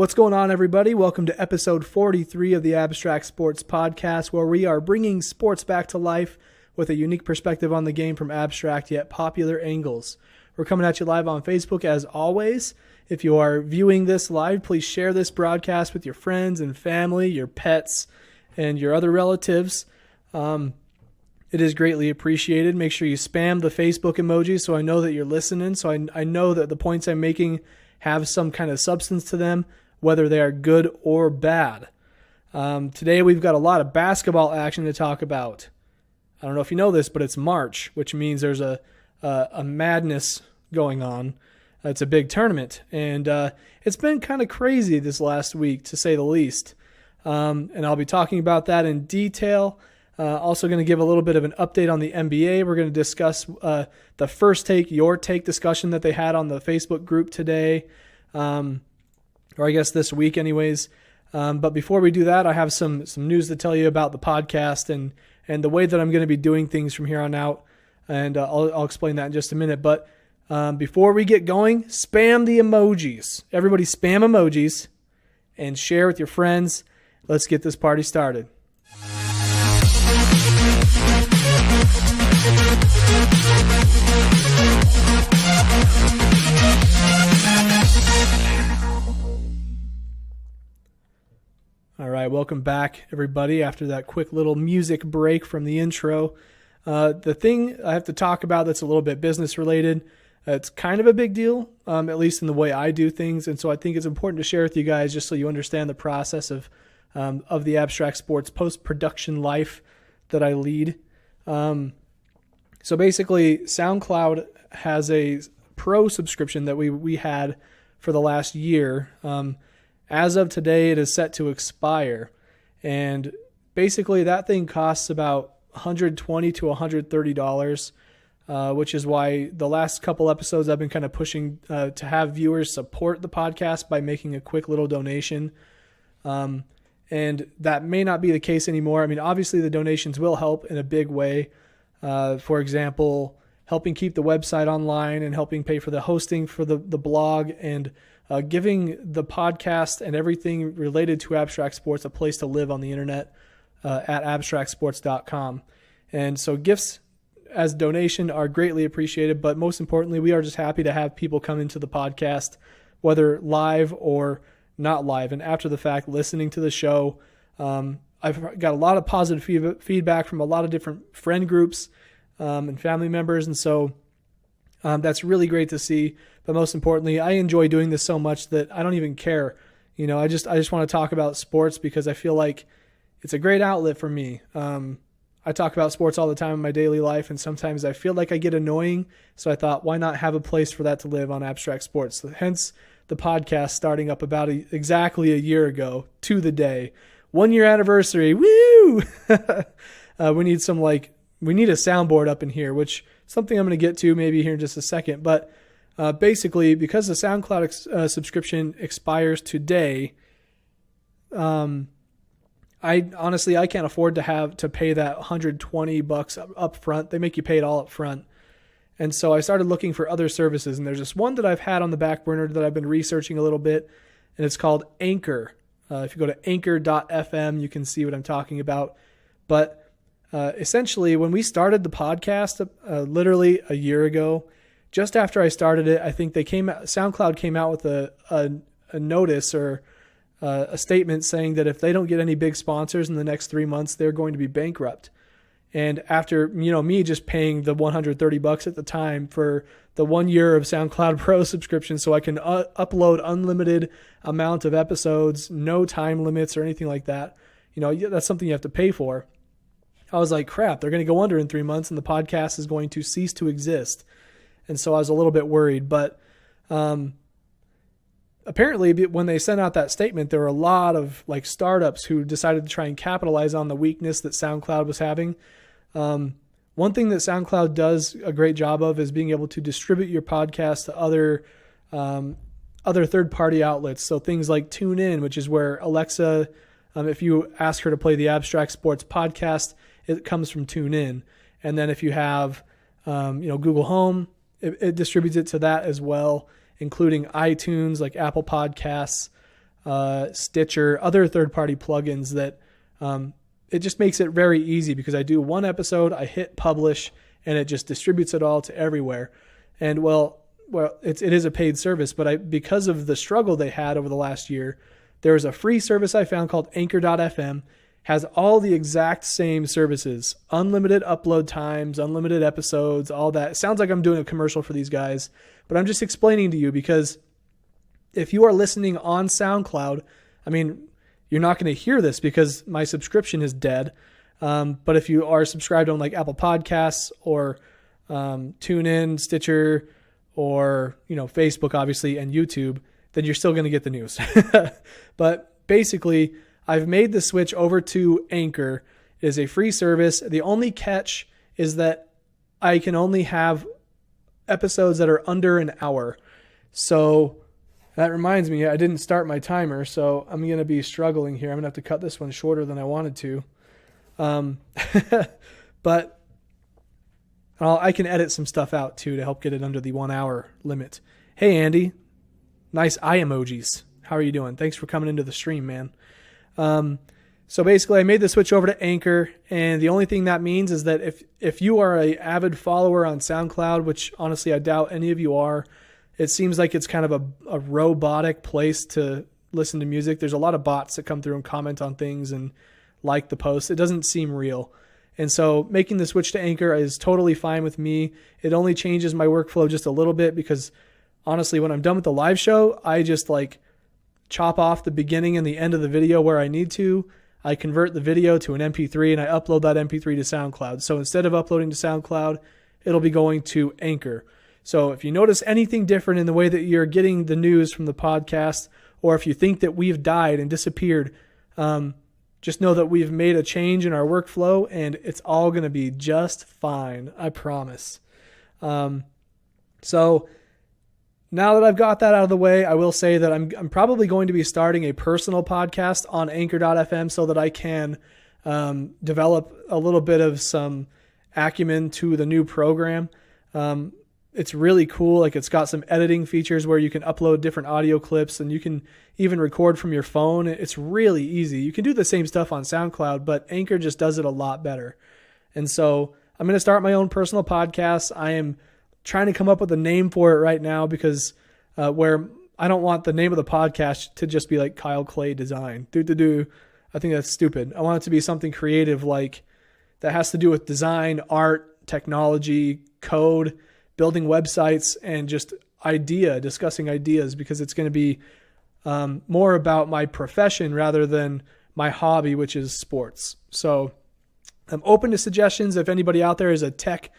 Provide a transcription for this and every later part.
What's going on, everybody? Welcome to episode 43 of the Abstract Sports Podcast, where we are bringing sports back to life with a unique perspective on the game from abstract yet popular angles. We're coming at you live on Facebook as always. If you are viewing this live, please share this broadcast with your friends and family, your pets, and your other relatives. It is greatly appreciated. Make sure you spam the Facebook emoji so I know that you're listening, so I know that the points I'm making have some kind of substance to them, whether they are good or bad. Today we've got a lot of basketball action to talk about. I don't know if you know this, but it's March, which means there's a madness going on. It's a big tournament, and it's been kind of crazy this last week, to say the least. And I'll be talking about that in detail. Also going to give a little bit of an update on the NBA. We're going to discuss the first take, your take discussion that they had on the Facebook group today. Or I guess this week anyways. But before we do that, I have some news to tell you about the podcast and the way that I'm going to be doing things from here on out. And I'll explain that in just a minute. But before we get going, spam the emojis. Everybody spam emojis and share with your friends. Let's get this party started. All right, welcome back, everybody, after that quick little music break from the intro. The thing I have to talk about that's a little bit business-related, it's kind of a big deal, at least in the way I do things, and so I think it's important to share with you guys just so you understand the process of the Abstract Sports post-production life that I lead. So basically, SoundCloud has a pro subscription that we had for the last year. As of today, it is set to expire, and basically that thing costs about $120 to $130, which is why the last couple episodes I've been kind of pushing to have viewers support the podcast by making a quick little donation, and that may not be the case anymore. I mean, obviously the donations will help in a big way. For example, helping keep the website online and helping pay for the hosting for the blog and giving the podcast and everything related to abstract sports a place to live on the internet at abstractsports.com. And so gifts as donation are greatly appreciated, but most importantly, we are just happy to have people come into the podcast, whether live or not live, and after the fact, listening to the show. I've got a lot of positive feedback from a lot of different friend groups and family members, and so that's really great to see. But most importantly, I enjoy doing this so much that I don't even care. You know, I just want to talk about sports because I feel like it's a great outlet for me. I talk about sports all the time in my daily life, and sometimes I feel like I get annoying. So I thought, why not have a place for that to live on Abstract Sports? So hence the podcast starting up about exactly a year ago to the day. 1 year anniversary. Woo! We need a soundboard up in here, which is something I'm going to get to maybe here in just a second. But basically, because the SoundCloud subscription expires today, I can't afford to pay that $120 up front. They make you pay it all up front. And so I started looking for other services, and there's this one that I've had on the back burner that I've been researching a little bit, and it's called Anchor. If you go to anchor.fm, you can see what I'm talking about. But essentially, when we started the podcast literally a year ago, just after I started it, I think SoundCloud came out with a notice or a statement saying that if they don't get any big sponsors in the next 3 months, they're going to be bankrupt. And after, me just paying the $130 at the time for the 1 year of SoundCloud Pro subscription so I can upload unlimited amount of episodes, no time limits or anything like that. That's something you have to pay for. I was like, crap, they're going to go under in 3 months and the podcast is going to cease to exist. And so I was a little bit worried, but apparently when they sent out that statement, there were a lot of startups who decided to try and capitalize on the weakness that SoundCloud was having. One thing that SoundCloud does a great job of is being able to distribute your podcast to other third-party outlets. So things like TuneIn, which is where Alexa, if you ask her to play the Abstract Sports Podcast, it comes from TuneIn. And then if you have, Google Home, it distributes it to that as well, including iTunes, like Apple Podcasts, Stitcher, other third-party plugins that it just makes it very easy because I do one episode, I hit publish, and it just distributes it all to everywhere. And well, it is a paid service, but because of the struggle they had over the last year, there was a free service I found called Anchor.fm, has all the exact same services, unlimited upload times, unlimited episodes, all that. It sounds like I'm doing a commercial for these guys, but I'm just explaining to you because if you are listening on SoundCloud, I mean, you're not going to hear this because my subscription is dead. But if you are subscribed on like Apple Podcasts or TuneIn, Stitcher, or Facebook, obviously, and YouTube, then you're still going to get the news. But basically, I've made the switch over to Anchor. It is a free service. The only catch is that I can only have episodes that are under an hour. So that reminds me, I didn't start my timer, so I'm going to be struggling here. I'm going to have to cut this one shorter than I wanted to. But I can edit some stuff out too to help get it under the 1 hour limit. Hey, Andy. Nice eye emojis. How are you doing? Thanks for coming into the stream, man. So basically I made the switch over to Anchor, and the only thing that means is that if you are an avid follower on SoundCloud, which honestly I doubt any of you are, it seems like it's kind of a robotic place to listen to music. There's a lot of bots that come through and comment on things and like the posts. It doesn't seem real. And so making the switch to Anchor is totally fine with me. It only changes my workflow just a little bit because honestly, when I'm done with the live show, I just chop off the beginning and the end of the video where I need to. I convert the video to an MP3 and I upload that MP3 to SoundCloud. So instead of uploading to SoundCloud, it'll be going to Anchor. So if you notice anything different in the way that you're getting the news from the podcast, or if you think that we've died and disappeared, just know that we've made a change in our workflow and it's all going to be just fine. I promise. So now that I've got that out of the way, I will say that I'm probably going to be starting a personal podcast on Anchor.fm so that I can develop a little bit of some acumen to the new program. It's really cool. It's got some editing features where you can upload different audio clips and you can even record from your phone. It's really easy. You can do the same stuff on SoundCloud, but Anchor just does it a lot better. And so I'm going to start my own personal podcast. I am trying to come up with a name for it right now because where I don't want the name of the podcast to just be like Kyle Clay Design. I think that's stupid. I want it to be something creative that has to do with design, art, technology, code, building websites, and just discussing ideas, because it's going to be more about my profession rather than my hobby, which is sports. So I'm open to suggestions. If anybody out there is a tech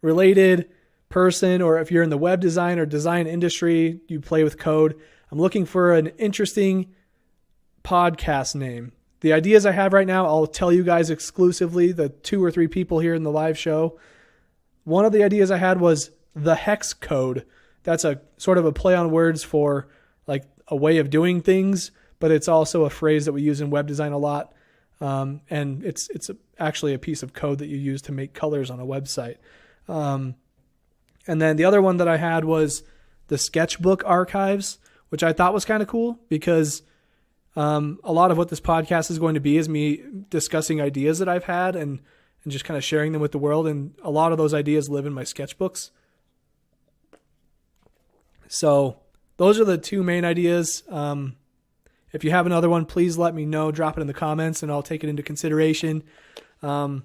related person, or if you're in the web design or design industry, you play with code, I'm looking for an interesting podcast name. The ideas I have right now, I'll tell you guys exclusively, the 2 or 3 people here in the live show. One of the ideas I had was the hex code. That's a sort of a play on words for a way of doing things, but it's also a phrase that we use in web design a lot. And it's actually a piece of code that you use to make colors on a website. And then the other one that I had was the sketchbook archives, which I thought was kind of cool because a lot of what this podcast is going to be is me discussing ideas that I've had and just kind of sharing them with the world. And a lot of those ideas live in my sketchbooks. So those are the 2 main ideas. If you have another one, please let me know. Drop it in the comments and I'll take it into consideration. But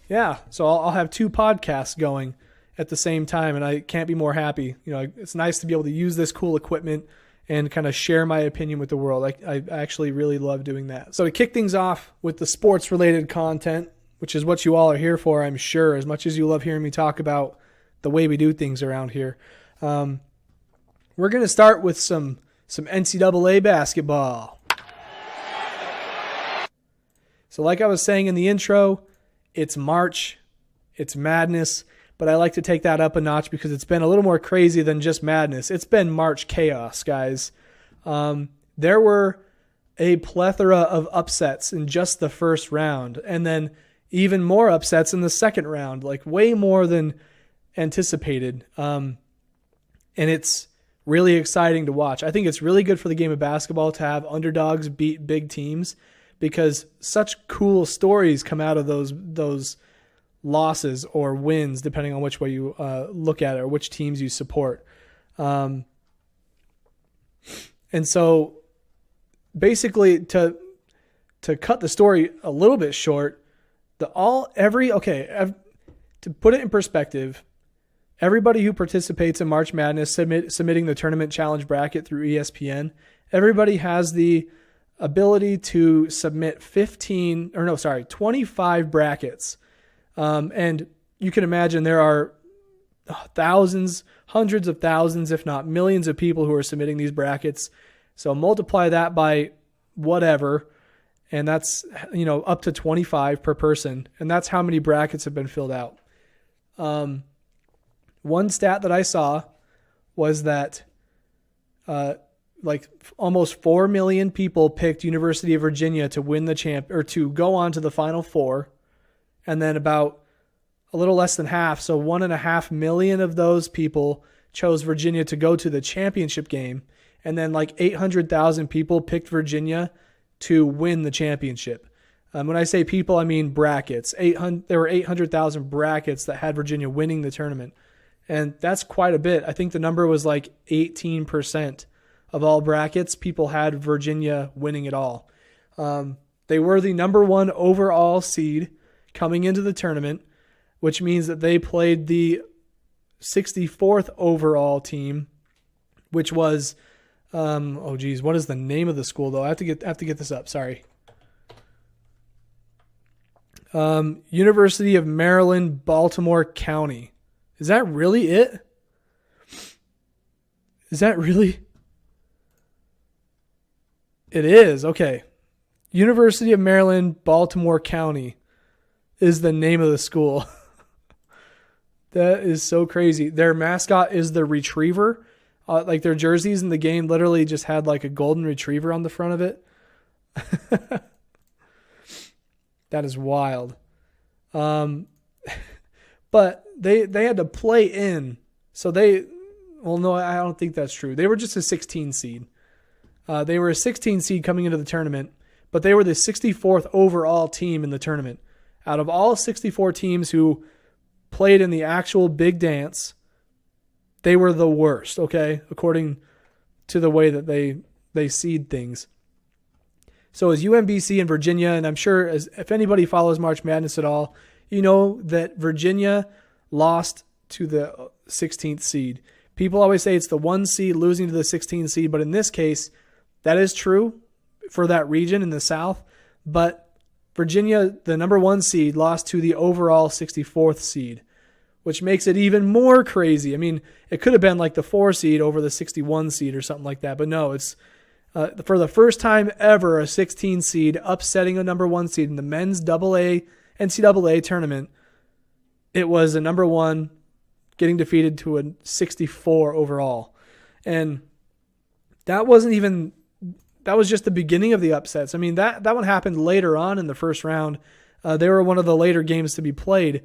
yeah, so I'll have 2 podcasts going at the same time, and I can't be more happy. It's nice to be able to use this cool equipment and kind of share my opinion with the world. I actually really love doing that. So to kick things off with the sports related content, which is what you all are here for, I'm sure, as much as you love hearing me talk about the way we do things around here. We're going to start with some NCAA basketball. So like I was saying in the intro, it's March, it's madness, but I like to take that up a notch because it's been a little more crazy than just madness. It's been March chaos, guys. There were a plethora of upsets in just the first round, and then even more upsets in the second round, way more than anticipated. And it's really exciting to watch. I think it's really good for the game of basketball to have underdogs beat big teams, because such cool stories come out of those losses or wins, depending on which way you look at it or which teams you support. And so basically, to cut the story a little bit short, to put it in perspective, everybody who participates in March Madness submitting the tournament challenge bracket through ESPN, everybody has the ability to submit 25 brackets. And you can imagine there are thousands, hundreds of thousands, if not millions of people who are submitting these brackets. So multiply that by whatever, and that's, up to 25 per person. And that's how many brackets have been filled out. One stat that I saw was that almost 4 million people picked University of Virginia to win the or to go on to the Final Four. And then about a little less than half, so 1.5 million of those people chose Virginia to go to the championship game. And then 800,000 people picked Virginia to win the championship. When I say people, I mean brackets. There were 800,000 brackets that had Virginia winning the tournament. And that's quite a bit. I think the number was 18% of all brackets. People had Virginia winning it all. They were the number 1 overall seed coming into the tournament, which means that they played the 64th overall team, which was, what is the name of the school though? I have to get this up. Sorry. University of Maryland, Baltimore County. Is that really it? Is that really? It is. Okay. University of Maryland, Baltimore County is the name of the school. That is so crazy. Their mascot is the retriever. Their jerseys in the game literally just had a golden retriever on the front of it. That is wild. But they had to play in. So no, I don't think that's true. They were just a 16 seed. They were a 16 seed coming into the tournament, but they were the 64th overall team in the tournament. Out of all 64 teams who played in the actual big dance, they were the worst, okay, according to the way that they seed things. So as UMBC and Virginia, and I'm sure if anybody follows March Madness at all, you know that Virginia lost to the 16th seed. People always say it's the 1 seed losing to the 16th seed, but in this case, that is true for that region in the South. But Virginia, the number 1 seed, lost to the overall 64th seed, which makes it even more crazy. I mean, it could have been the 4 seed over the 61 seed or something like that, but no, it's for the first time ever, a 16 seed upsetting a number 1 seed in the men's NCAA tournament. It was a number 1 getting defeated to a 64 overall. And that was just the beginning of the upsets. I mean, that one happened later on in the first round. They were one of the later games to be played.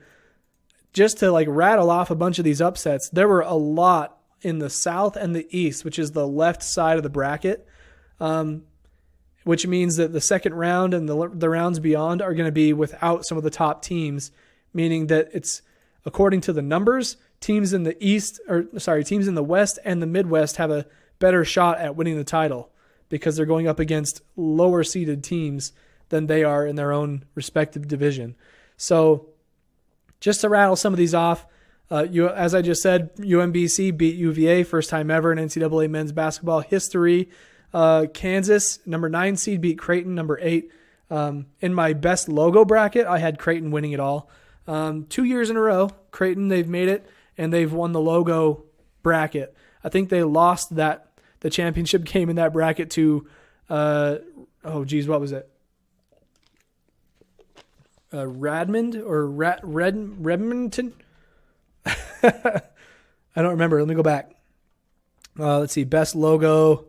Just to rattle off a bunch of these upsets, there were a lot in the South and the East, which is the left side of the bracket, which means that the second round and the rounds beyond are going to be without some of the top teams, meaning that it's, according to the numbers, teams in the West and the Midwest have a better shot at winning the title because they're going up against lower seeded teams than they are in their own respective division. So just to rattle some of these off, as I just said, UMBC beat UVA, first time ever in NCAA men's basketball history. Kansas, number 9 seed, beat Creighton, number 8. In my best logo bracket, I had Creighton winning it all. 2 years in a row, Creighton, they've made it, and they've won the logo bracket. I think they lost the championship game in that bracket to, what was it? Redmond or Redmonton? I don't remember. Let me go back. Let's see. Best logo.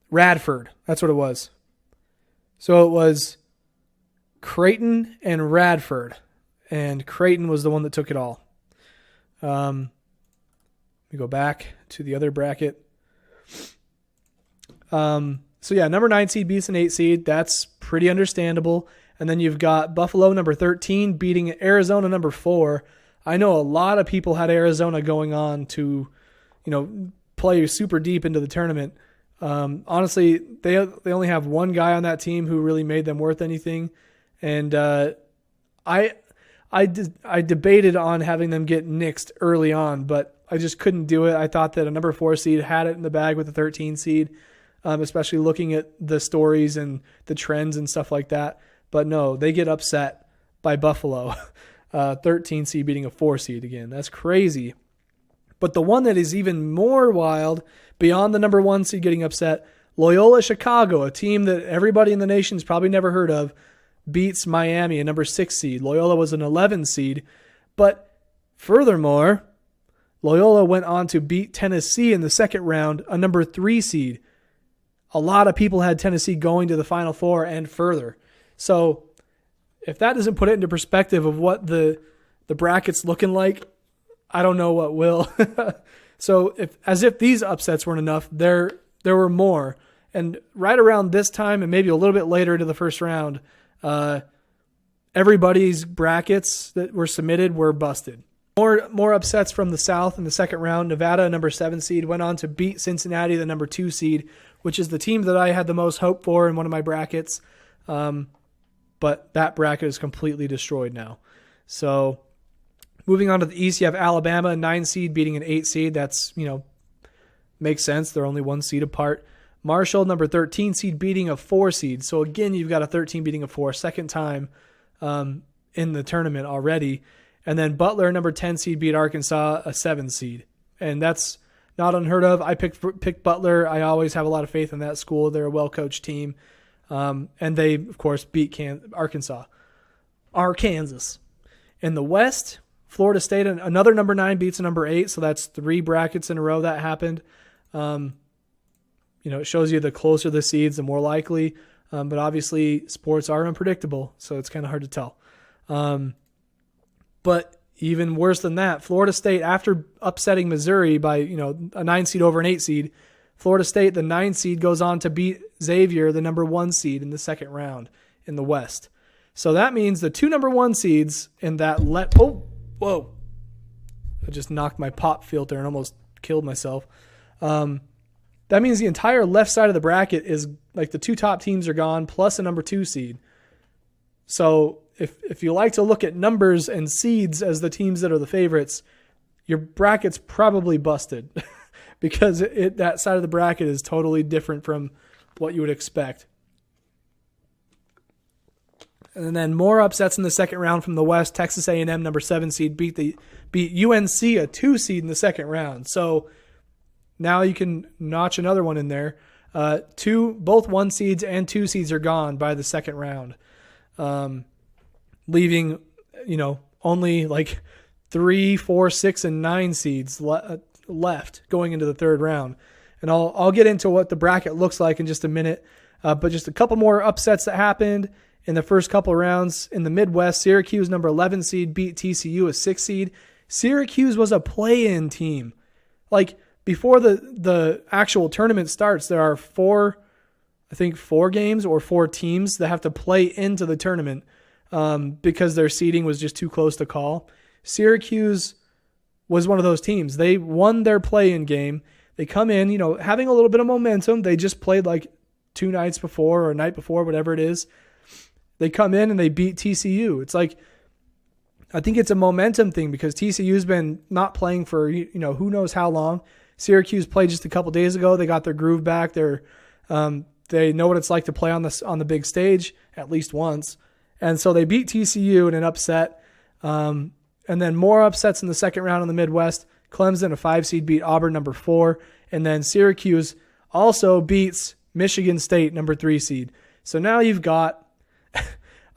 Radford. That's what it was. So it was Creighton and Radford. And Creighton was the one that took it all. Let me go back to the other bracket. So yeah, number 9 seed beats an 8 seed. That's pretty understandable. And then you've got Buffalo, number 13, beating Arizona, number 4. I know a lot of people had Arizona going on to, play super deep into the tournament. Honestly, they only have one guy on that team who really made them worth anything. And I debated on having them get nixed early on, but I just couldn't do it. I thought that a number 4 seed had it in the bag with a 13 seed, especially looking at the stories and the trends and stuff like that. But no, they get upset by Buffalo. 13 seed beating a 4 seed again. That's crazy. But the one that is even more wild, beyond the number 1 seed getting upset, Loyola Chicago, a team that everybody in the nation's probably never heard of, beats Miami, a number 6 seed. Loyola was an 11 seed. But furthermore, Loyola went on to beat Tennessee in the second round, a number 3 seed. A lot of people had Tennessee going to the Final Four and further. So if that doesn't put it into perspective of what the bracket's looking like, I don't know what will. So as if these upsets weren't enough, there were more. And right around this time and maybe a little bit later into the first round, everybody's brackets that were submitted were busted. More upsets from the South in the second round. Nevada, number 7 seed, went on to beat Cincinnati, the number 2 seed, which is the team that I had the most hope for in one of my brackets. But that bracket is completely destroyed now. So moving on to the East, you have Alabama, a 9 seed, beating an 8 seed. That's, makes sense. They're only 1 seed apart. Marshall, number 13 seed, beating a 4 seed. So again, you've got a 13 beating a 4, second time in the tournament already. And then Butler, number 10 seed, beat Arkansas, a 7 seed. And that's not unheard of. I picked Butler. I always have a lot of faith in that school. They're a well-coached team. And they, of course, beat Arkansas. In the West, Florida State, another number 9 beats a number 8. So that's 3 brackets in a row that happened. It shows you the closer the seeds, the more likely. But obviously, sports are unpredictable, so it's kind of hard to tell. But even worse than that, Florida State, after upsetting Missouri by a 9 seed over an 8 seed, Florida State, the 9 seed, goes on to beat Xavier, the number 1 seed, in the second round in the West. So that means the 2 number 1 seeds in that whoa! I just knocked my pop filter and almost killed myself. That means the entire left side of the bracket is like the 2 top teams are gone, plus a number 2 seed. So if you like to look at numbers and seeds as the teams that are the favorites, your bracket's probably busted because that side of the bracket is totally different from what you would expect. And then more upsets in the second round from the West. Texas A&M, number 7 seed, beat UNC, a 2 seed, in the second round. So now you can notch another one in there. Both 1 seeds and 2 seeds are gone by the second round, leaving only like 3, 4, 6, and 9 seeds left going into the third round. And I'll get into what the bracket looks like in just a minute. But just a couple more upsets that happened in the first couple rounds. In the Midwest, Syracuse, number 11 seed, beat TCU, a 6 seed. Syracuse was a play-in team. Like, before the actual tournament starts, there are 4 games or 4 teams that have to play into the tournament because their seeding was just too close to call. Syracuse was one of those teams. They won their play-in game. They come in, having a little bit of momentum. They just played like 2 nights before or a night before, whatever it is. They come in and they beat TCU. It's like, I think it's a momentum thing because TCU's been not playing for, who knows how long. Syracuse played just a couple days ago. They got their groove back. They know what it's like to play on the big stage at least once. And so they beat TCU in an upset. And then more upsets in the second round in the Midwest. Clemson, a 5 seed, beat Auburn, number 4. And then Syracuse also beats Michigan State, number 3 seed. So now you've got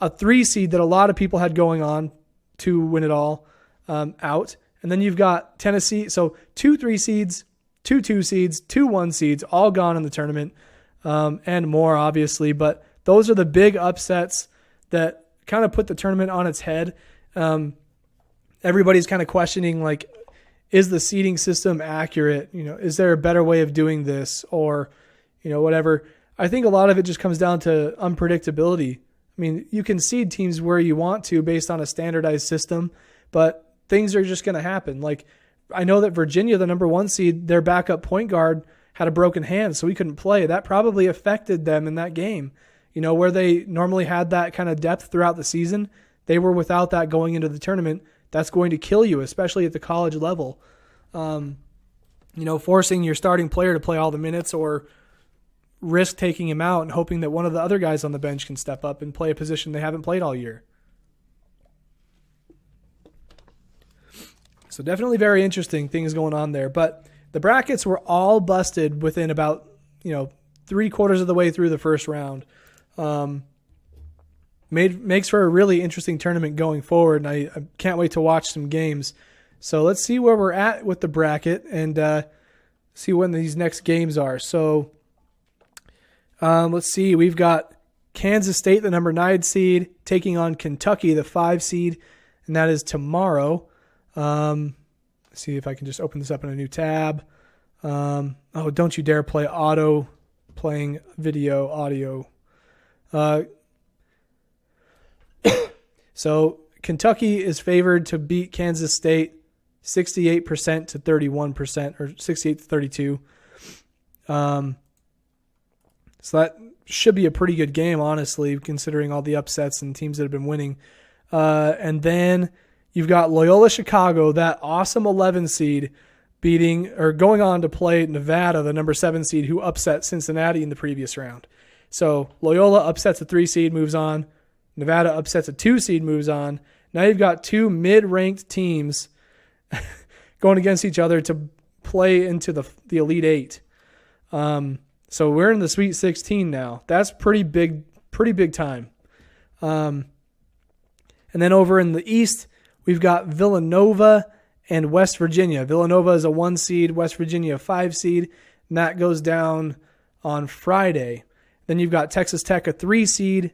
a 3 seed that a lot of people had going on to win it all out. And then you've got Tennessee. So 2 3 seeds, 2 2 seeds, 2 1 seeds, all gone in the tournament, and more, obviously. But those are the big upsets that kind of put the tournament on its head. Everybody's kind of questioning, like, is the seeding system accurate? Is there a better way of doing this, or, whatever? I think a lot of it just comes down to unpredictability. I mean, you can seed teams where you want to based on a standardized system, but things are just going to happen. Like, I know that Virginia, the number 1 seed, their backup point guard had a broken hand, so he couldn't play. That probably affected them in that game. Where they normally had that kind of depth throughout the season, they were without that going into the tournament. That's going to kill you, especially at the college level. Forcing your starting player to play all the minutes, or risk taking him out and hoping that one of the other guys on the bench can step up and play a position they haven't played all year. So definitely very interesting things going on there. But the brackets were all busted within about, 3/4 of the way through the first round. Makes for a really interesting tournament going forward, and I can't wait to watch some games. So let's see where we're at with the bracket and see when these next games are. So let's see. We've got Kansas State, the number 9 seed, taking on Kentucky, the 5 seed, and that is tomorrow. Let's see if I can just open this up in a new tab. Don't you dare play playing video audio. So Kentucky is favored to beat Kansas State 68% to 31%, or 68 to 32. So that should be a pretty good game, honestly, considering all the upsets and teams that have been winning. And then you've got Loyola Chicago, that awesome 11 seed, going on to play Nevada, the number 7 seed, who upset Cincinnati in the previous round. So Loyola upsets a 3 seed, moves on. Nevada upsets a 2 seed, moves on. Now you've got 2 mid-ranked teams going against each other to play into the Elite 8. So we're in the Sweet 16 now. That's pretty big time. And then over in the East, we've got Villanova and West Virginia. Villanova is a 1 seed, West Virginia a 5 seed, and that goes down on Friday. Then you've got Texas Tech, a 3 seed,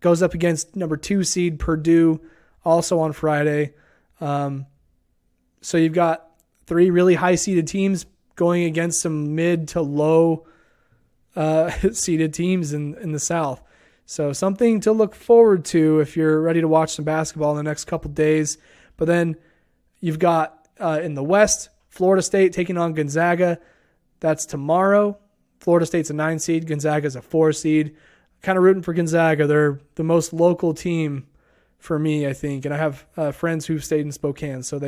goes up against number 2 seed Purdue, also on Friday. So you've got 3 really high-seeded teams going against some mid to low seeded teams in the South. So something to look forward to if you're ready to watch some basketball in the next couple days. But then you've got in the West, Florida State taking on Gonzaga. That's tomorrow. Florida State's a 9 seed. Gonzaga's a 4 seed. Kind of rooting for Gonzaga. They're the most local team for me, I think. And I have friends who've stayed in Spokane, so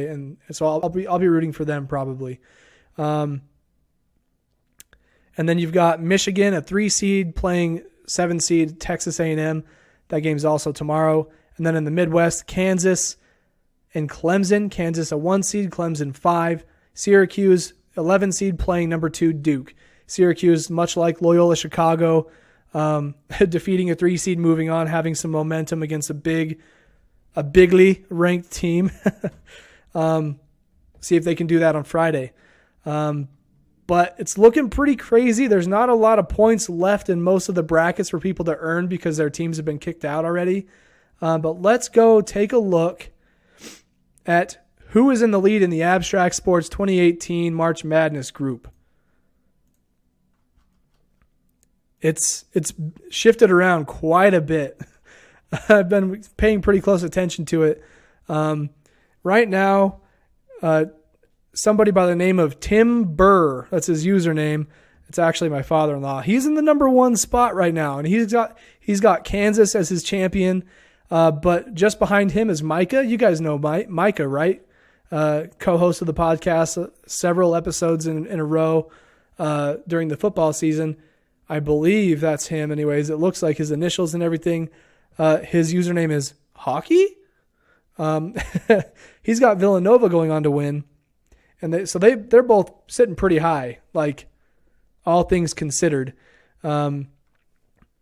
I'll be rooting for them probably. And then you've got Michigan, a 3 seed, playing 7 seed Texas A&M. That game's also tomorrow. And then in the Midwest, Kansas and Clemson. Kansas a 1 seed, Clemson 5. Syracuse 11 seed, playing number 2 Duke. Syracuse, much like Loyola Chicago, defeating a 3 seed, moving on, having some momentum against a bigly ranked team. See if they can do that on Friday. But it's looking pretty crazy. There's not a lot of points left in most of the brackets for people to earn because their teams have been kicked out already. But let's go take a look at who is in the lead in the Abstract Sports 2018 March Madness group. It's shifted around quite a bit. I've been paying pretty close attention to it. Right now, somebody by the name of Tim Burr, that's his username. It's actually my father-in-law. He's in the number 1 spot right now, and he's got Kansas as his champion. But just behind him is Micah. You guys know Micah, right? Co-host of the podcast, several episodes in a row during the football season. I believe that's him anyways. It looks like his initials and everything. His username is Hockey. He's got Villanova going on to win. And they're both sitting pretty high, like all things considered. But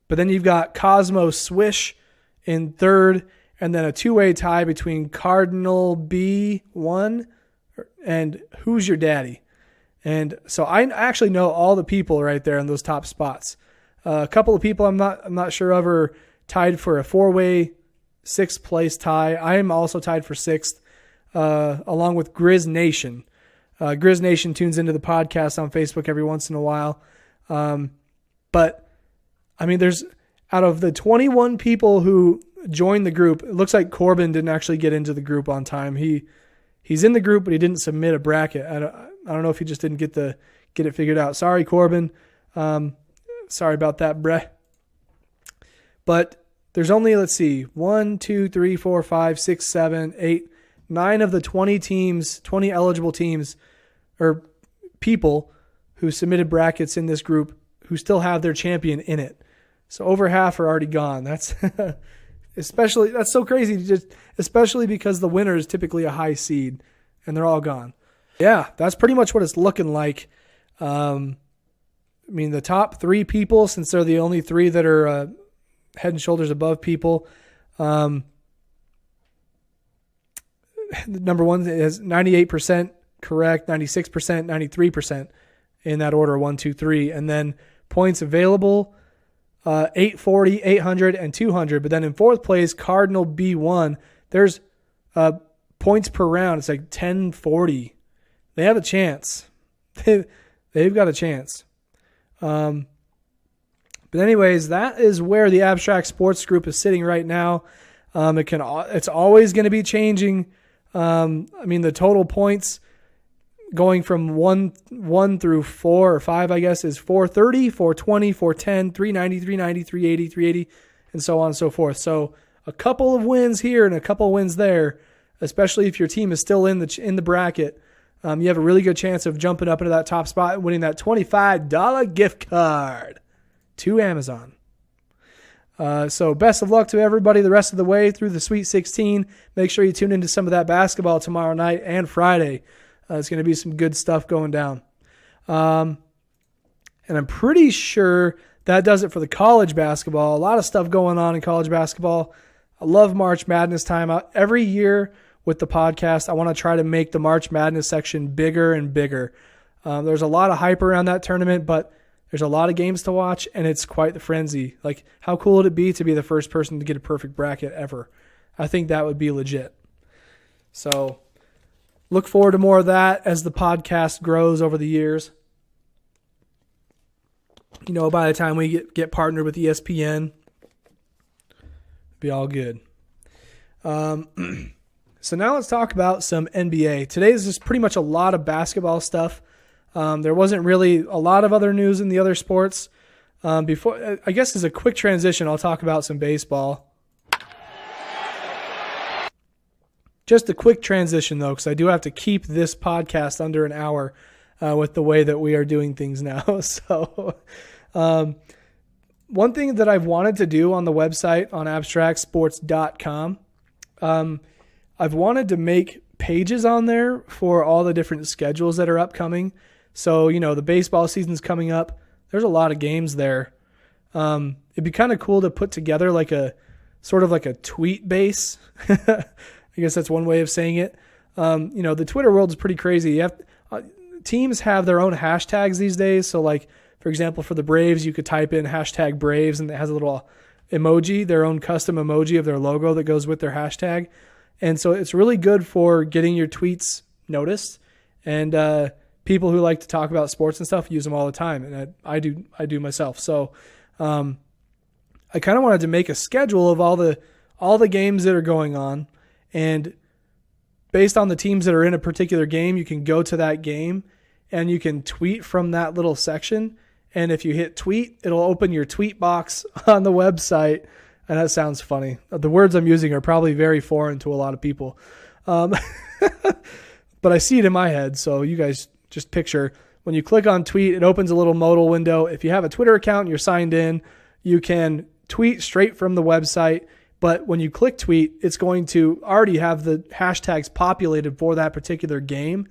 then you've got Cosmo Swish in 3rd, and then a 2-way tie between Cardinal B1 and Who's Your Daddy. And so I actually know all the people right there in those top spots. A couple of people I'm not sure of are tied for a 4-way 6th place tie. I am also tied for 6th, along with Grizz Nation. Grizz Nation tunes into the podcast on Facebook every once in a while. But I mean, there's out of the 21 people who joined the group, it looks like Corbin didn't actually get into the group on time. He's in the group, but he didn't submit a bracket. I don't know if he just didn't get it figured out. Sorry, Corbin. Sorry about that, Brett. But there's only, let's see, 1, 2, 3, 4, 5, 6, 7, 8, 9 of the 20 eligible teams or people who submitted brackets in this group who still have their champion in it. So over half are already gone. That's that's so crazy, especially because the winner is typically a high seed and they're all gone. Yeah, that's pretty much what it's looking like. I mean, the top 3 people, since they're the only 3 that are head and shoulders above people, number 1 is 98% correct, 96%, 93% in that order, 1, 2, 3. And then points available, 840, 800, and 200. But then in 4th place, Cardinal B1, there's points per round. It's like 1040. They have a chance. They've got a chance. But anyways, that is where the Abstract Sports Group is sitting right now. It's always going to be changing. I mean, the total points going from 1 through 4 or 5, I guess, is 430, 420, 410, 390, 390, 380, 380, and so on and so forth. So a couple of wins here and a couple of wins there, especially if your team is still in the bracket, you have a really good chance of jumping up into that top spot and winning that $25 gift card to Amazon. So best of luck to everybody the rest of the way through the Sweet 16. Make sure you tune into some of that basketball tomorrow night and Friday. It's going to be some good stuff going down. And I'm pretty sure that does it for the college basketball. A lot of stuff going on in college basketball. I love March Madness time. Every year with the podcast, I want to try to make the March Madness section bigger and bigger. There's a lot of hype around that tournament, but there's a lot of games to watch, and it's quite the frenzy. Like, how cool would it be to be the first person to get a perfect bracket ever? I think that would be legit. So look forward to more of that as the podcast grows over the years. You know, by the time we get partnered with ESPN, it'll be all good. So now let's talk about some NBA. Today is just pretty much a lot of basketball stuff. There wasn't really a lot of other news in the other sports. Before, I guess as a quick transition, I'll talk about some baseball. Just a quick transition, though, because I do have to keep this podcast under an hour with the way that we are doing things now. So one thing that I've wanted to do on the website on abstractsports.com, I've wanted to make pages on there for all the different schedules that are upcoming. So, you know, the baseball season's coming up. There's a lot of games there. It'd be kind of cool to put together like a sort of like a tweet base. I guess that's one way of saying it. You know, the Twitter world is pretty crazy. Teams have their own hashtags these days. So like, for example, for the Braves, you could type in hashtag Braves and it has a little emoji, their own custom emoji of their logo that goes with their hashtag. And so it's really good for getting your tweets noticed. And people who like to talk about sports and stuff use them all the time. And I do myself. So I kind of wanted to make a schedule of all the games that are going on. And based on the teams that are in a particular game, you can go to that game and you can tweet from that little section. And if you hit tweet, it'll open your tweet box on the website. And that sounds funny. The words I'm using are probably very foreign to a lot of people. But I see it in my head. So you guys just picture when you click on tweet, it opens a little modal window. If you have a Twitter account and you're signed in, you can tweet straight from the website. But when you click tweet, it's going to already have the hashtags populated for that particular game.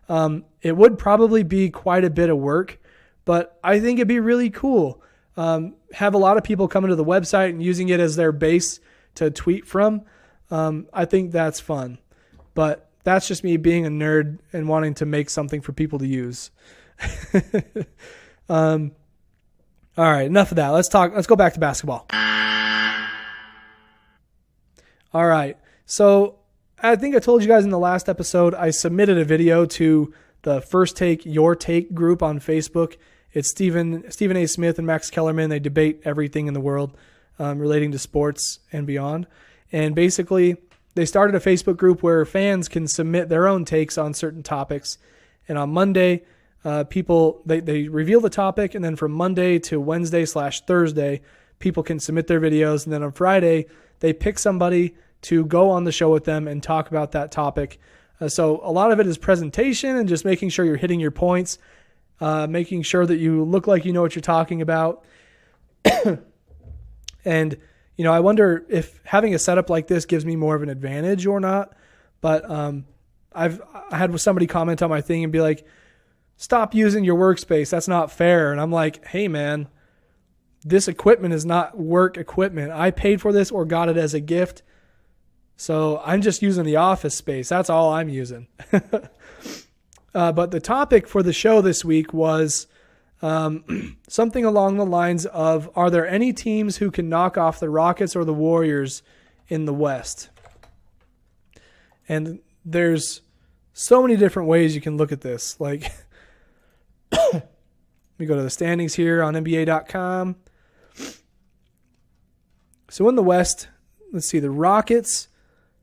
It would probably be quite a bit of work, but I think it'd be really cool. Have a lot of people coming to the website and using it as their base to tweet from. I think that's fun, but that's just me being a nerd and wanting to make something for people to use. All right, enough of that. Let's go back to basketball. All right. So I think I told you guys in the last episode, I submitted a video to the First Take, Your Take group on Facebook. It's Stephen A. Smith and Max Kellerman. They debate everything in the world relating to sports and beyond. And basically, they started a Facebook group where fans can submit their own takes on certain topics. And on Monday, people they reveal the topic, and then from Monday to Wednesday/Thursday, people can submit their videos. And then on Friday, they pick somebody to go on the show with them and talk about that topic. So a lot of it is presentation and just making sure you're hitting your points, making sure that you look like you know what you're talking about. And, I wonder if having a setup like this gives me more of an advantage or not. But I had somebody comment on my thing and be like, stop using your workspace. That's not fair. And I'm like, hey, man, this equipment is not work equipment. I paid for this or got it as a gift. So I'm just using the office space. That's all I'm using. But the topic for the show this week was something along the lines of, are there any teams who can knock off the Rockets or the Warriors in the West? And there's so many different ways you can look at this. Like, let me go to the standings here on NBA.com. So in the West, let's see, the Rockets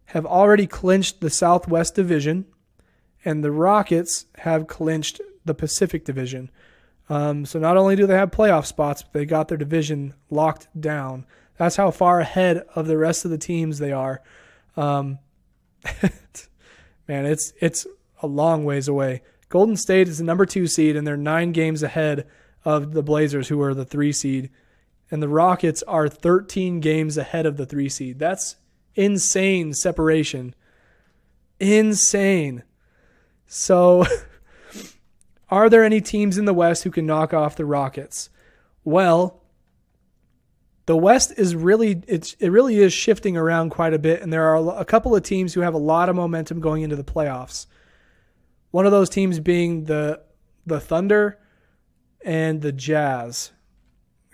have already clinched the Southwest Division, and the Rockets have clinched the Pacific Division. So not only do they have playoff spots, but they got their division locked down. That's how far ahead of the rest of the teams they are. Man, it's a long ways away. Golden State is the number 2 seed, and they're 9 games ahead of the Blazers, who are the 3 seed. And the Rockets are 13 games ahead of the 3 seed. That's insane separation. Insane. So, are there any teams in the West who can knock off the Rockets? Well, the West is really is shifting around quite a bit, and there are a couple of teams who have a lot of momentum going into the playoffs. One of those teams being the Thunder and the Jazz.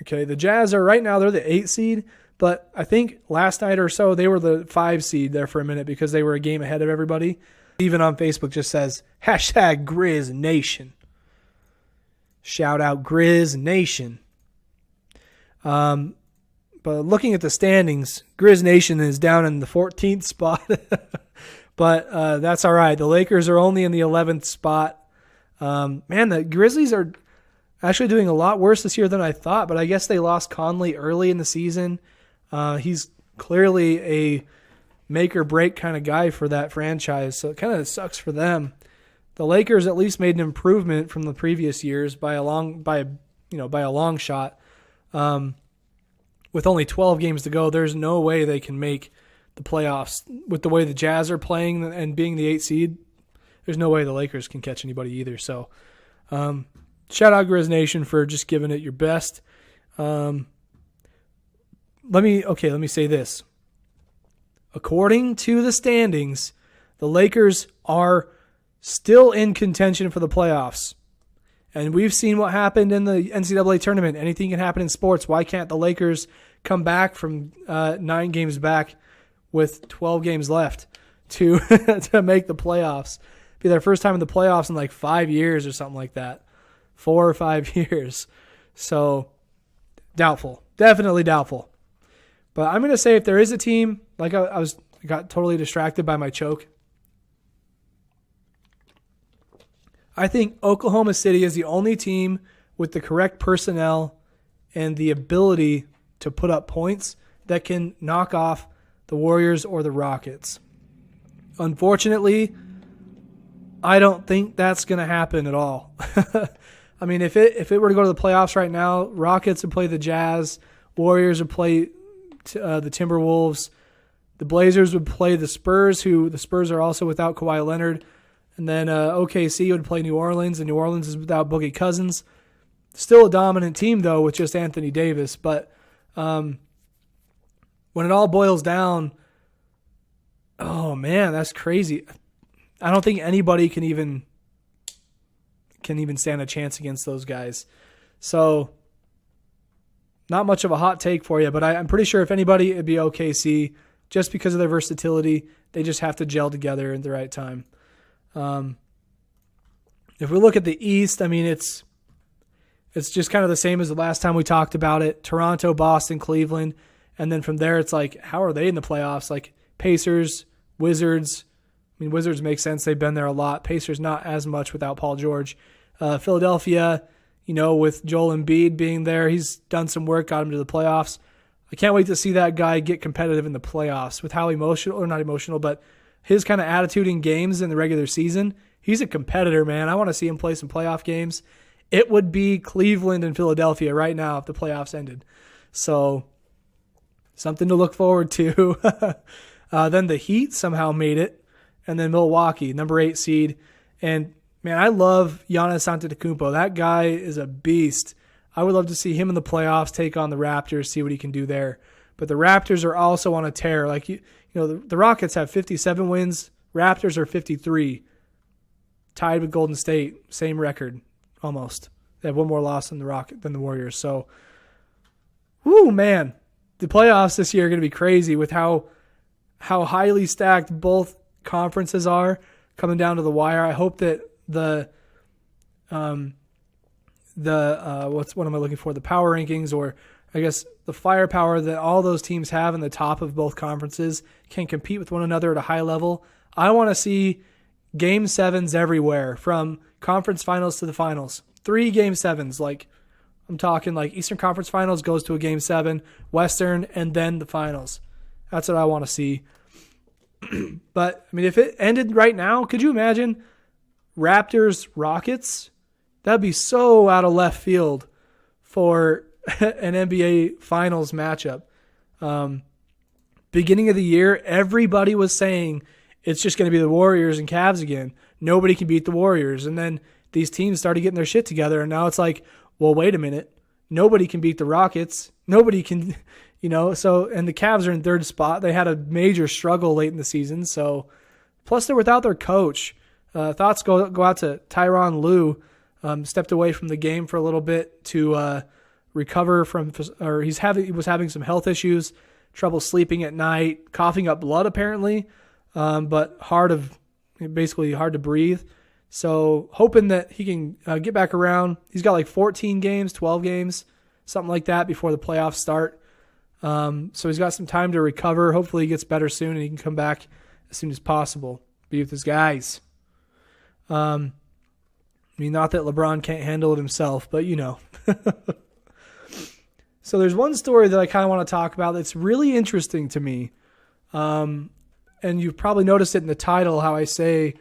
Okay, the Jazz are right now, they're the 8 seed, but I think last night or so they were the 5 seed there for a minute because they were a game ahead of everybody. Even on Facebook just says, #Grizz Nation. Shout out Grizz Nation. But looking at the standings, Grizz Nation is down in the 14th spot. But that's all right. The Lakers are only in the 11th spot. Man, the Grizzlies are actually doing a lot worse this year than I thought, but I guess they lost Conley early in the season. He's clearly a make-or-break kind of guy for that franchise, so it kind of sucks for them. The Lakers at least made an improvement from the previous years by a long shot. With only 12 games to go, there's no way they can make the playoffs. With the way the Jazz are playing and being the 8 seed, there's no way the Lakers can catch anybody either. So, shout out Grizz Nation for just giving it your best. Let me say this. According to the standings, the Lakers are still in contention for the playoffs. And we've seen what happened in the NCAA tournament. Anything can happen in sports. Why can't the Lakers come back from 9 games back with 12 games left to to make the playoffs? Be their first time in the playoffs in like 5 years or something like that. 4 or 5 years. So, doubtful. Definitely doubtful. But I'm going to say if there is a team, like I got totally distracted by my choke. I think Oklahoma City is the only team with the correct personnel and the ability to put up points that can knock off the Warriors or the Rockets. Unfortunately, I don't think that's going to happen at all. I mean, if it were to go to the playoffs right now, Rockets would play the Jazz, Warriors would play the Timberwolves, the Blazers would play the Spurs, who the Spurs are also without Kawhi Leonard, and then OKC would play New Orleans, and New Orleans is without Boogie Cousins. Still a dominant team, though, with just Anthony Davis. But when it all boils down, oh, man, that's crazy. I don't think anybody can even stand a chance against those guys. So, not much of a hot take for you, but I'm pretty sure if anybody, it'd be OKC. Just because of their versatility, they just have to gel together at the right time. if we look at the East, I mean, it's just kind of the same as the last time we talked about it. Toronto, Boston, Cleveland. And then from there, it's like, how are they in the playoffs? Like Pacers, Wizards. I mean, Wizards make sense. They've been there a lot. Pacers, not as much without Paul George. Philadelphia, with Joel Embiid being there, he's done some work, got him to the playoffs. I can't wait to see that guy get competitive in the playoffs with how emotional, or not emotional, but his kind of attitude in games in the regular season. He's a competitor, man. I want to see him play some playoff games. It would be Cleveland and Philadelphia right now if the playoffs ended. So something to look forward to. Then the Heat somehow made it. And then Milwaukee, number 8 seed. And, man, I love Giannis Antetokounmpo. That guy is a beast. I would love to see him in the playoffs take on the Raptors, see what he can do there. But the Raptors are also on a tear. Like, the Rockets have 57 wins. Raptors are 53. Tied with Golden State. Same record, almost. They have one more loss than the Warriors. So, whoo, man. The playoffs this year are going to be crazy with how highly stacked both conferences are coming down to the wire. I hope that the what am I looking for? The power rankings, or I guess the firepower that all those teams have in the top of both conferences can compete with one another at a high level. I want to see Game 7s everywhere, from conference finals to the finals. 3 Game 7s, like I'm talking like Eastern Conference Finals goes to a Game 7, Western, and then the finals. That's what I want to see. But, I mean, if it ended right now, could you imagine Raptors, Rockets? That'd be so out of left field for an NBA Finals matchup. Beginning of the year, everybody was saying it's just going to be the Warriors and Cavs again. Nobody can beat the Warriors. And then these teams started getting their shit together, and now it's like, well, wait a minute. Nobody can beat the Rockets. Nobody can, so, and the Cavs are in 3rd spot. They had a major struggle late in the season. So, plus they're without their coach. Thoughts go out to Tyronn Lue. Stepped away from the game for a little bit to recover from, or he was having some health issues, trouble sleeping at night, coughing up blood apparently, but hard to breathe. So hoping that he can get back around. He's got like 14 games, 12 games, something like that before the playoffs start. So he's got some time to recover. Hopefully he gets better soon and he can come back as soon as possible, be with his guys. I mean, not that LeBron can't handle it himself, but So there's one story that I kind of want to talk about that's really interesting to me. And you've probably noticed it in the title, how I say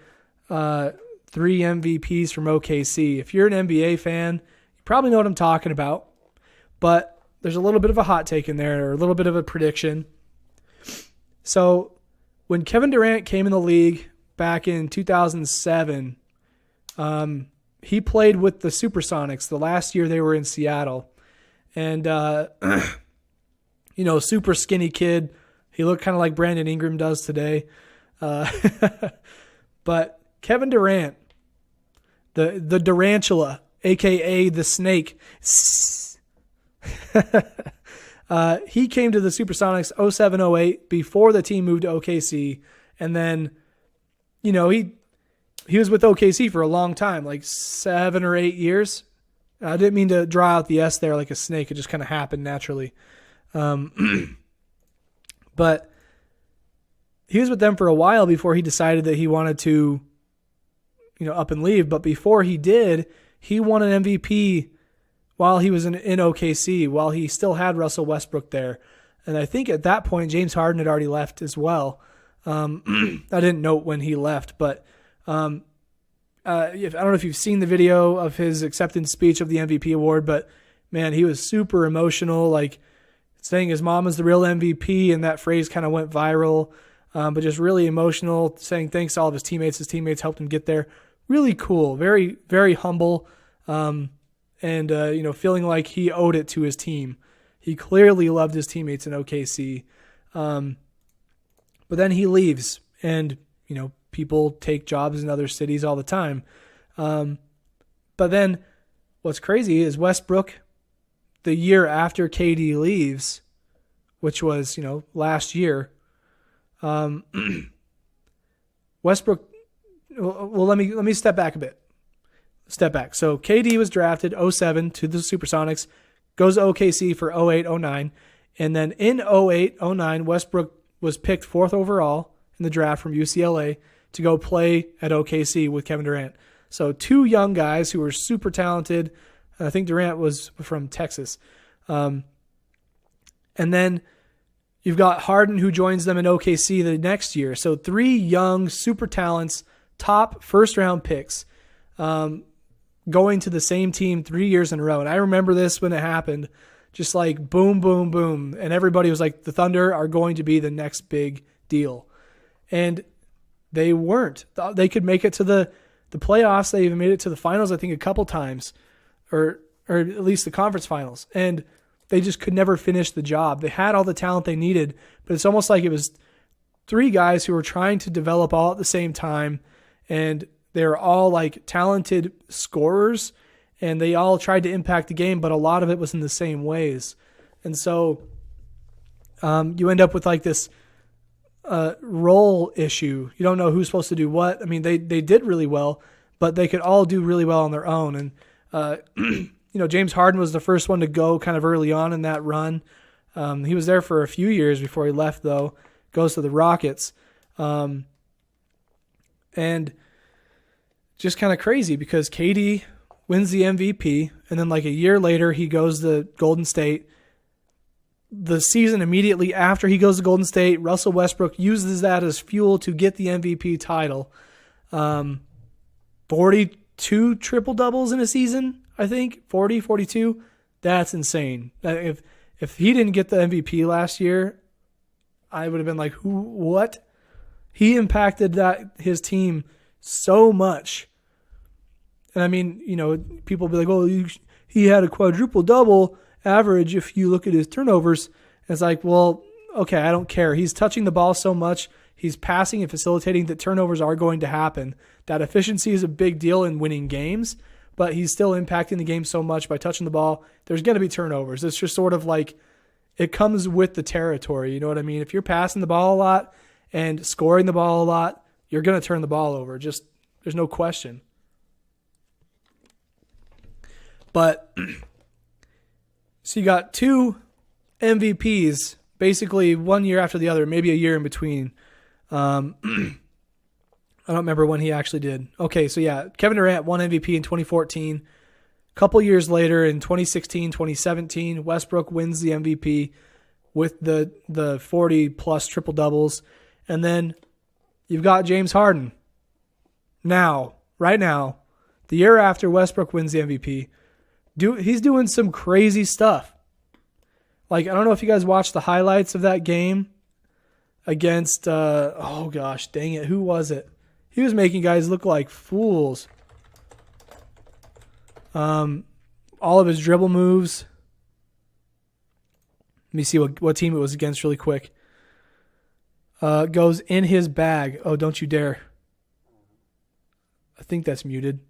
3 MVPs from OKC. If you're an NBA fan, you probably know what I'm talking about. But there's a little bit of a hot take in there, or a little bit of a prediction. So when Kevin Durant came in the league back in 2007, he played with the Supersonics the last year they were in Seattle. And, super skinny kid. He looked kind of like Brandon Ingram does today. But Kevin Durant, the Durantula, a.k.a. the Snake, he came to the Supersonics 07-08 before the team moved to OKC. And then, he was with OKC for a long time, like 7 or 8 years. I didn't mean to draw out the S there like a snake. It just kind of happened naturally. But he was with them for a while before he decided that he wanted to, up and leave. But before he did, he won an MVP while he was in OKC, while he still had Russell Westbrook there. And I think at that point, James Harden had already left as well. I didn't note when he left, but I don't know if you've seen the video of his acceptance speech of the MVP award, but man, he was super emotional, like saying his mom is the real MVP, and that phrase kind of went viral, but just really emotional, saying thanks to all of his teammates. His teammates helped him get there. Really cool, very, very humble, and feeling like he owed it to his team. He clearly loved his teammates in OKC, but then he leaves, and people take jobs in other cities all the time. But then what's crazy is Westbrook, the year after KD leaves, which was, last year, Westbrook, well, let me step back a bit. step back. So KD was drafted 07 to the Supersonics, goes to OKC for 08, 09. And then in 08, 09, Westbrook was picked 4th overall in the draft from UCLA to go play at OKC with Kevin Durant. So 2 young guys who were super talented. I think Durant was from Texas. And then you've got Harden, who joins them in OKC the next year. So 3 young super talents, top first-round picks, going to the same team 3 years in a row. And I remember this when it happened, just like boom, boom, boom. And everybody was like, the Thunder are going to be the next big deal. And they weren't. They could make it to the playoffs. They even made it to the finals, I think, a couple times, or at least the conference finals. And they just could never finish the job. They had all the talent they needed, but it's almost like it was 3 guys who were trying to develop all at the same time, and they were all like talented scorers, and they all tried to impact the game, but a lot of it was in the same ways. And so you end up with like this role issue. You don't know who's supposed to do what. I mean, they did really well, but they could all do really well on their own. And James Harden was the first one to go kind of early on in that run. He was there for a few years before he left, though. Goes to the Rockets. And just kind of crazy because KD wins the MVP, and then like a year later he goes to Golden State. The season immediately after he goes to Golden State, Russell Westbrook uses that as fuel to get the MVP title. 42 triple-doubles in a season, I think. 40, 42. That's insane. If he didn't get the MVP last year, I would have been like, what? He impacted his team so much. And I mean, people will be like, oh, he had a quadruple-double average if you look at his turnovers. And it's like, well, okay, I don't care. He's touching the ball so much. He's passing and facilitating that turnovers are going to happen. That efficiency is a big deal in winning games, but he's still impacting the game so much by touching the ball. There's going to be turnovers. It's just sort of like it comes with the territory. You know what I mean? If you're passing the ball a lot and scoring the ball a lot, you're going to turn the ball over. Just there's no question. But so you got 2 MVPs, basically 1 year after the other, maybe a year in between. I don't remember when he actually did. Okay, so yeah, Kevin Durant won MVP in 2014. A couple years later, in 2016, 2017, Westbrook wins the MVP with the 40-plus triple-doubles. And then you've got James Harden. Right now, the year after Westbrook wins the MVP, he's doing some crazy stuff. Like, I don't know if you guys watched the highlights of that game against, oh gosh, dang it, who was it? He was making guys look like fools. All of his dribble moves. Let me see what team it was against really quick. Goes in his bag. Oh, don't you dare. I think that's muted.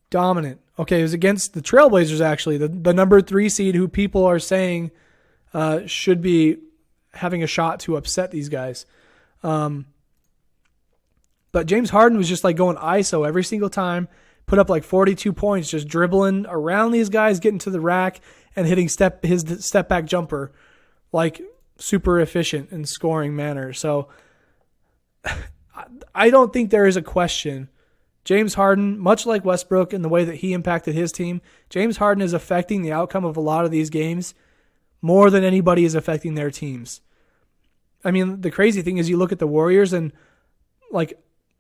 Dominant. Okay, it was against the Trailblazers, actually, the number 3 seed who people are saying should be having a shot to upset these guys. But James Harden was just like going ISO every single time, put up like 42 points, just dribbling around these guys, getting to the rack, and hitting his step-back jumper like super efficient in scoring manner. So I don't think there is a question. James Harden, much like Westbrook in the way that he impacted his team, James Harden is affecting the outcome of a lot of these games more than anybody is affecting their teams. I mean, the crazy thing is you look at the Warriors and like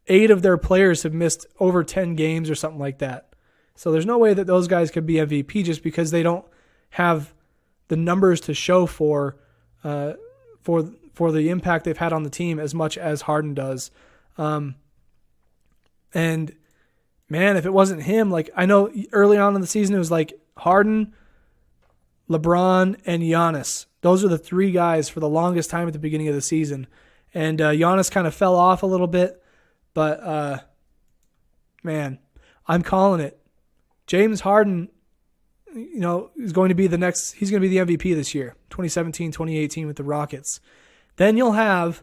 8 of their players have missed over 10 games or something like that. So there's no way that those guys could be MVP just because they don't have the numbers to show for the impact they've had on the team as much as Harden does. And man, if it wasn't him, like I know early on in the season, it was like Harden, LeBron, and Giannis. Those are the 3 guys for the longest time at the beginning of the season. And Giannis kind of fell off a little bit, but man, I'm calling it. James Harden, is going to be he's going to be the MVP this year, 2017, 2018 with the Rockets. Then you'll have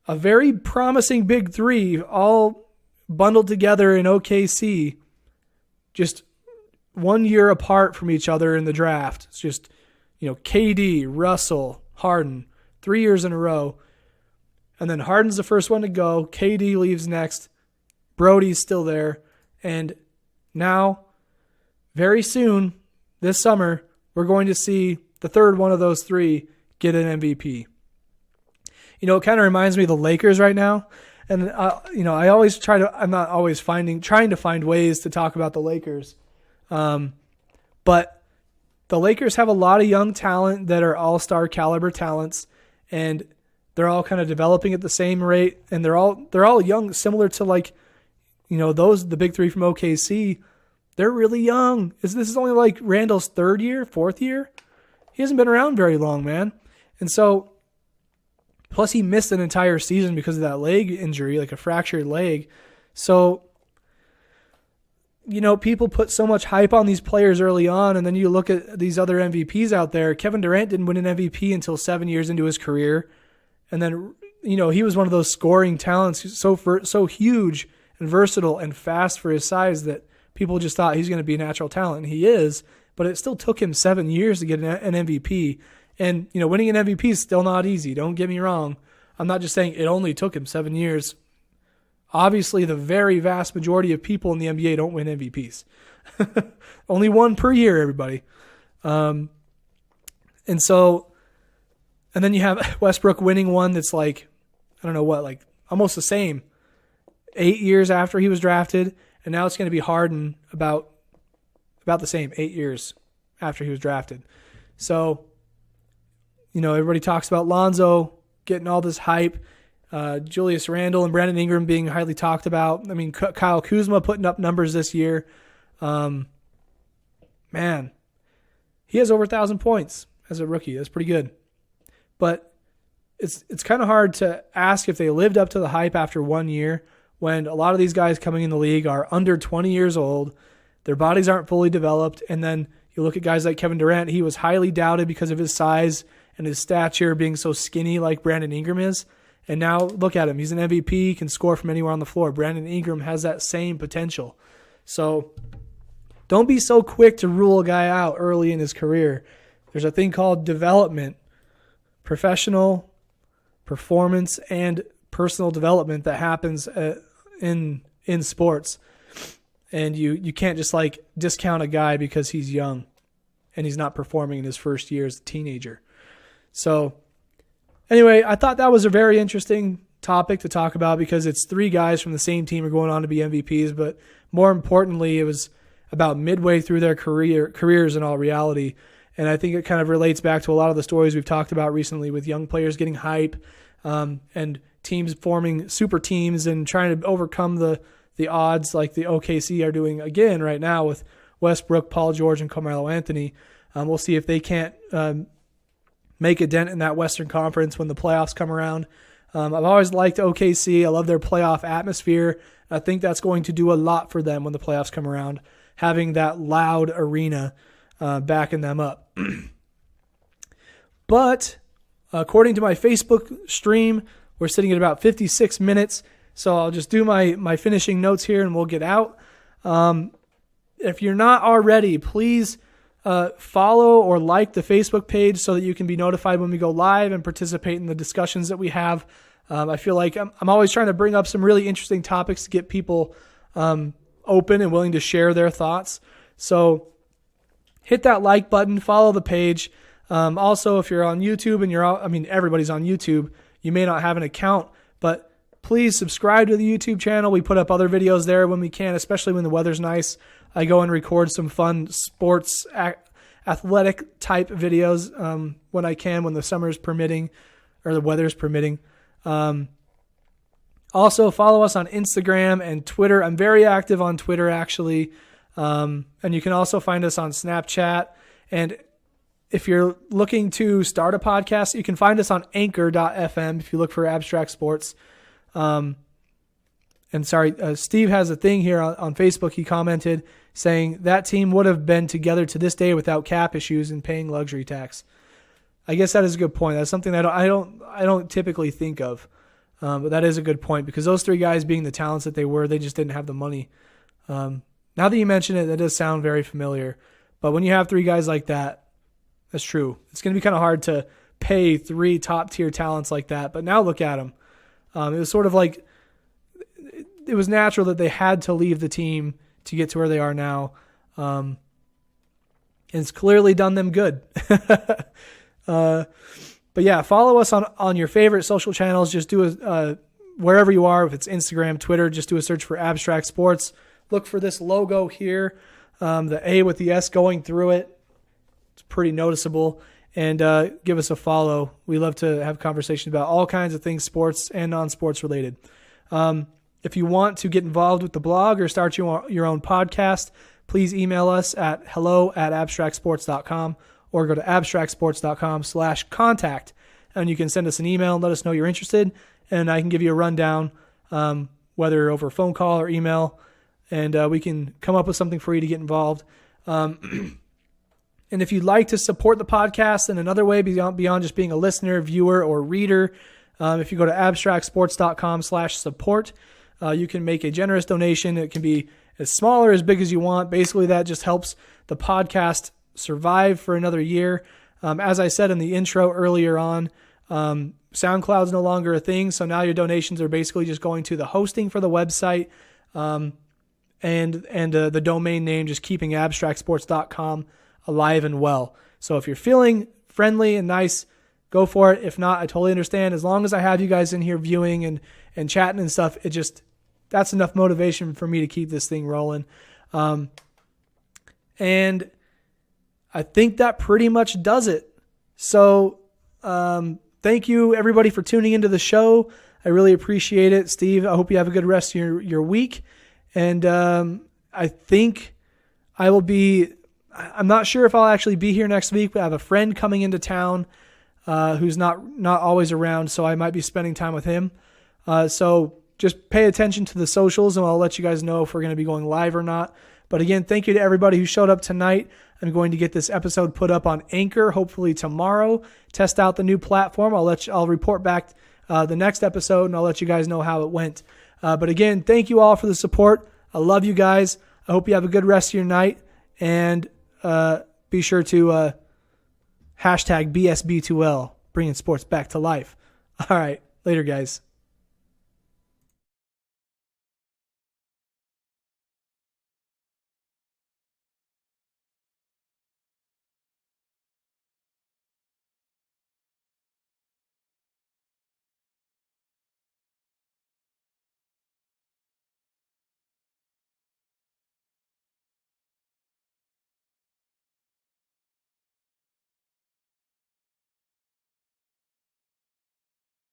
a very promising big 3 all bundled together in OKC, just 1 year apart from each other in the draft. It's just, KD, Russell, Harden, 3 years in a row. And then Harden's the first one to go. KD leaves next. Brody's still there. And now, very soon, this summer, we're going to see the third one of those three get an MVP. It kind of reminds me of the Lakers right now. And, I always I'm not always trying to find ways to talk about the Lakers. But the Lakers have a lot of young talent that are all-star caliber talents, and they're all kind of developing at the same rate, and they're all young, similar to the big three from OKC. They're really young. This is only like Randall's third year, fourth year. He hasn't been around very long, man. And so, plus he missed an entire season because of that leg injury, like a fractured leg. So, people put so much hype on these players early on, and then you look at these other MVPs out there. Kevin Durant didn't win an MVP until 7 years into his career. And then, he was one of those scoring talents, so huge and versatile and fast for his size that people just thought he's going to be a natural talent. And he is, but it still took him 7 years to get an MVP. And, winning an MVP is still not easy. Don't get me wrong. I'm not just saying it only took him 7 years. Obviously, the very vast majority of people in the NBA don't win MVPs. Only one per year, everybody. And then you have Westbrook winning one that's like, I don't know what, like almost the same. 8 years after he was drafted, and now it's going to be Harden about the same, 8 years after he was drafted. So, everybody talks about Lonzo getting all this hype. Julius Randle and Brandon Ingram being highly talked about. I mean, Kyle Kuzma putting up numbers this year. Man, he has over 1,000 points as a rookie. That's pretty good. But it's kind of hard to ask if they lived up to the hype after 1 year when a lot of these guys coming in the league are under 20 years old. Their bodies aren't fully developed. And then you look at guys like Kevin Durant. He was highly doubted because of his size and his stature being so skinny like Brandon Ingram is. And now look at him. He's an MVP, can score from anywhere on the floor. Brandon Ingram has that same potential. So don't be so quick to rule a guy out early in his career. There's a thing called development, professional performance, and personal development that happens in sports. And you can't just discount a guy because he's young and he's not performing in his first year as a teenager. So anyway, I thought that was a very interesting topic to talk about because it's three guys from the same team are going on to be MVPs, but more importantly, it was about midway through their careers in all reality. And I think it kind of relates back to a lot of the stories we've talked about recently with young players getting hype and teams forming super teams and trying to overcome the odds like the OKC are doing again right now with Westbrook, Paul George, and Carmelo Anthony. We'll see if they can't make a dent in that Western Conference when the playoffs come around. I've always liked OKC. I love their playoff atmosphere. I think that's going to do a lot for them when the playoffs come around, having that loud arena backing them up. But according to my Facebook stream, we're sitting at about 56 minutes. So I'll just do my finishing notes here and we'll get out. If you're not already, please follow or like the Facebook page so that you can be notified when we go live and participate in the discussions that we have. I feel like I'm always trying to bring up some really interesting topics to get people open and willing to share their thoughts. So hit that like button, follow the page. Also, if you're on YouTube and everybody's on YouTube, you may not have an account, but please subscribe to the YouTube channel. We put up other videos there when we can, especially when the weather's nice. I go and record some fun sports, athletic type videos when I can, when the summer's permitting or the weather's permitting. Also, follow us on Instagram and Twitter. I'm very active on Twitter, actually. And you can also find us on Snapchat. And if you're looking to start a podcast, you can find us on anchor.fm if you look for Abstract Sports. Steve has a thing here on Facebook. He commented saying that team would have been together to this day without cap issues and paying luxury tax. I guess that is a good point. That's something that I don't typically think of. But that is a good point, because those three guys, being the talents that they were, they just didn't have the money. Now that you mention it, that does sound very familiar. But when you have three guys like that, that's true. It's going to be kind of hard to pay three top-tier talents like that. But now look at them. It was sort of like it was natural that they had to leave the team to get to where they are now. And it's clearly done them good. But yeah, follow us on your favorite social channels. Just do wherever you are, if it's Instagram, Twitter, just do a search for Abstract Sports. Look for this logo here, the A with the S going through it. It's pretty noticeable. And give us a follow. We love to have conversations about all kinds of things, sports and non-sports related. If you want to get involved with the blog or start your own podcast, please email us at hello@abstractsports.com. or go to abstractsports.com/contact, and you can send us an email and let us know you're interested, and I can give you a rundown, whether over phone call or email, and we can come up with something for you to get involved. And if you'd like to support the podcast in another way beyond just being a listener, viewer, or reader, if you go to abstractsports.com/support, you can make a generous donation. It can be as small or as big as you want. Basically, that just helps the podcast survive for another year. As I said in the intro earlier on, SoundCloud's no longer a thing, so now your donations are basically just going to the hosting for the website, and the domain name, just keeping abstractsports.com alive and well. So if you're feeling friendly and nice, go for it. If not, I totally understand. As long as I have you guys in here viewing and chatting and stuff, that's enough motivation for me to keep this thing rolling. And I think that pretty much does it. So thank you, everybody, for tuning into the show. I really appreciate it. Steve, I hope you have a good rest of your week. And I think I'm not sure if I'll actually be here next week, but I have a friend coming into town who's not always around, so I might be spending time with him. So just pay attention to the socials, and I'll let you guys know if we're going to be going live or not. But again, thank you to everybody who showed up tonight. I'm going to get this episode put up on Anchor, hopefully tomorrow. Test out the new platform. I'll report back the next episode, and I'll let you guys know how it went. But again, thank you all for the support. I love you guys. I hope you have a good rest of your night, and be sure to hashtag BSB2L, bringing sports back to life. All right, later, guys.